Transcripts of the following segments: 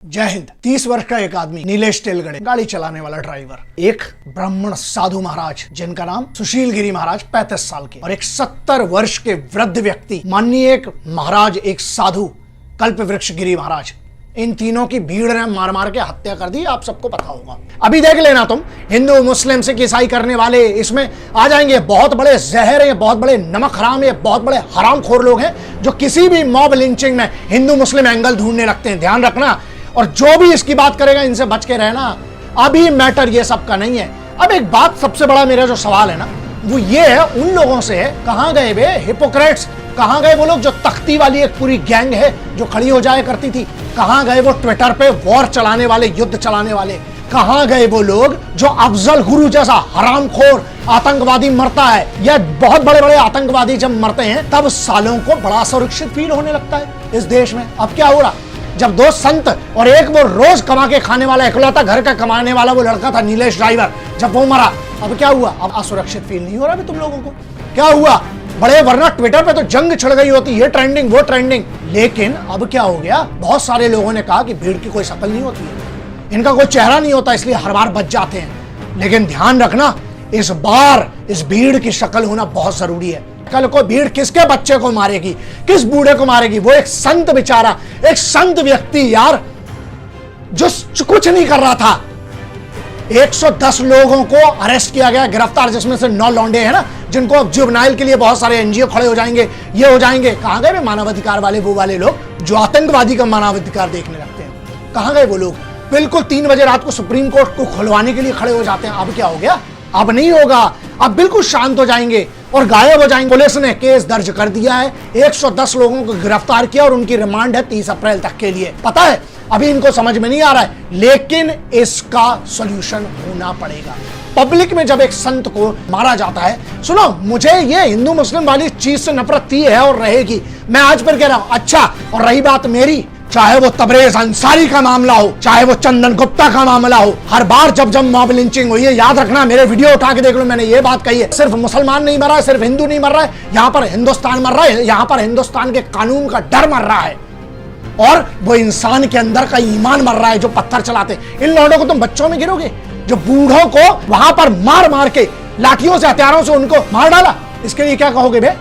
जय हिंद। 30 वर्ष का एक आदमी नीलेश तेलगड़े, गाड़ी चलाने वाला ड्राइवर, एक ब्राह्मण साधु महाराज जिनका नाम सुशील गिरी महाराज 35 साल के, और एक 70 वर्ष के वृद्ध व्यक्ति माननीय एक महाराज, एक साधु कल्प वृक्ष गिरी महाराज, इन तीनों की भीड़ ने मार मार के हत्या कर दी। आप सबको पता होगा। अभी देख लेना तुम, हिंदू मुस्लिम सिख ईसाई करने वाले इसमें आ जाएंगे। बहुत बड़े जहर है, बहुत बड़े नमक हराम है, बहुत बड़े हरामखोर लोग हैं जो किसी भी मॉब लिंचिंग में हिंदू मुस्लिम एंगल ढूंढने लगते हैं। ध्यान रखना, और जो भी इसकी बात करेगा इनसे बच के रहना। अभी मैटर ये सब का नहीं है। अब एक बात, सबसे बड़ा मेरा जो सवाल है ना, वो ये है उन लोगों से, कहां गए वे हिपोक्रेट्स? कहां गए वो लोग जो तख्ती वाली एक पूरी गैंग है जो खड़ी हो जाया करती थी? कहां गए वो ट्विटर पे वॉर चलाने वाले, युद्ध चलाने वाले? कहां गए वो लोग जो अफजल गुरु जैसा हरामखोर आतंकवादी मरता है, या बहुत बड़े बड़े आतंकवादी जब मरते हैं तब सालों को बड़ा सुरक्षित फील होने लगता है इस देश में? अब क्या हो रहा? जब दो संत और एक वो रोज कमा के खाने वाला, इकलौता घर का कमाने वाला वो लड़का था नीलेश ड्राइवर, जब वो मरा, अब क्या हुआ? अब असुरक्षित फील नहीं हो रहा तुम लोगों को? क्या हुआ? बड़े, वरना ट्विटर पे तो जंग छिड़ गई होती, ये ट्रेंडिंग वो ट्रेंडिंग। लेकिन अब क्या हो गया? बहुत सारे लोगों ने कहा कि भीड़ की कोई शक्ल नहीं होती है, इनका कोई चेहरा नहीं होता, इसलिए हर बार बच जाते हैं। लेकिन ध्यान रखना, इस बार इस भीड़ की शक्ल होना बहुत जरूरी है। कल को भीड़ किसके बच्चे को मारेगी, किस बूढ़े को मारेगी? वो एक संत बेचारा, एक संत व्यक्ति यार, जो कुछ नहीं कर रहा था। 110 लोगों को अरेस्ट किया गया, गिरफ्तार, जिसमें से 9 लौंडे हैं ना, जिनको अब जुवेनाइल के लिए बहुत सारे एनजीओ खड़े हो जाएंगे, ये हो जाएंगे। कहां गए मानवाधिकार वाले, वो वाले लोग जो आतंकवादी का मानवाधिकार देखने लगते हैं? कहां गए वो लोग? बिल्कुल 3 बजे रात को सुप्रीम कोर्ट को खुलवाने के लिए खड़े हो जाते हैं। अब क्या हो गया? अब नहीं होगा, अब बिल्कुल शांत हो जाएंगे और गायब हो जाएंगे। पुलिस ने केस दर्ज कर दिया है, 110 लोगों को गिरफ्तार किया और उनकी रिमांड है 30 अप्रैल तक के लिए। पता है, अभी इनको समझ में नहीं आ रहा है, लेकिन इसका सॉल्यूशन होना पड़ेगा। पब्लिक में जब एक संत को मारा जाता है, सुनो, मुझे ये हिंदू मुस्लिम वाली चीज से नफरत थी है और रहेगी। मैं आज पर कह रहा हूं, अच्छा, और रही बात मेरी, चाहे वो तबरेज अंसारी का मामला हो, चाहे वो चंदन गुप्ता का मामला हो, हर बार जब मॉब लिंचिंग हुई है, याद रखना, मेरे वीडियो उठा के देख लो, मैंने ये बात कही है, सिर्फ मुसलमान नहीं मर रहा है, सिर्फ हिंदू नहीं मर रहा है, यहाँ पर हिंदुस्तान मर रहा है। यहाँ पर हिंदुस्तान के कानून का डर मर रहा है, और वो इंसान के अंदर का ईमान मर रहा है जो पत्थर चलाते। इन लौंडों को तुम बच्चों में गिरोगे जो बूढ़ों को वहां पर मार मार के लाठियों से, हथियारों से उनको मार डाला? इसके लिए क्या कहोगे बे?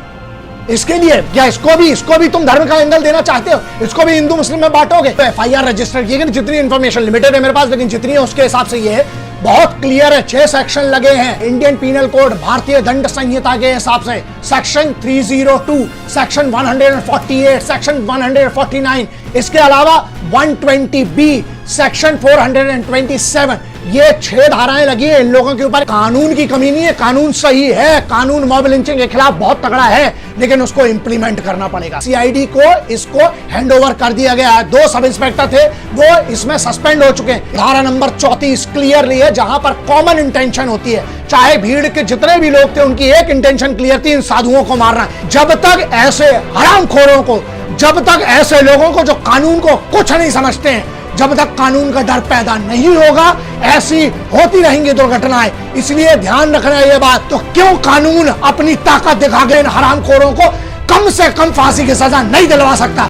इसके लिए क्या इसको भी तुम धर्म का एंगल देना चाहते हो? इसको भी हिंदू मुस्लिम में बांटोगे? तो एफआईआर रजिस्टर की, जितनी इंफॉर्मेशन लिमिटेड है मेरे पास, लेकिन जितनी है उसके हिसाब से ये है, बहुत क्लियर है। 6 सेक्शन लगे हैं इंडियन पीनल कोड, भारतीय दंड संहिता के हिसाब से। सेक्शन 302, सेक्शन 148, सेक्शन 149, इसके अलावा 120B, सेक्शन 427, ये 6 धाराएं लगी है इन लोगों के ऊपर। कानून की कमी नहीं है, कानून सही है, कानून मॉब लिंचिंग के खिलाफ बहुत तगड़ा है, लेकिन उसको इंप्लीमेंट करना पड़ेगा। सीआईडी को इसको हैंडओवर कर दिया गया है। 2 सब इंस्पेक्टर थे, वो इसमें सस्पेंड हो चुके हैं। धारा नंबर 34 क्लियरली है, जहां पर कॉमन इंटेंशन होती है। चाहे भीड़ के जितने भी लोग थे, उनकी एक इंटेंशन क्लियर थी, इन साधुओं को मारना। जब तक ऐसे हरामखोरों को, जब तक ऐसे लोगों को जो कानून को कुछ नहीं समझते हैं, जब तक कानून का डर पैदा नहीं होगा, ऐसी होती रहेंगी दुर्घटनाएं। इसलिए ध्यान रखना ये बात। तो क्यों कानून अपनी ताकत दिखा के इन हरामखोरों को कम से कम फांसी की सजा नहीं दिलवा सकता?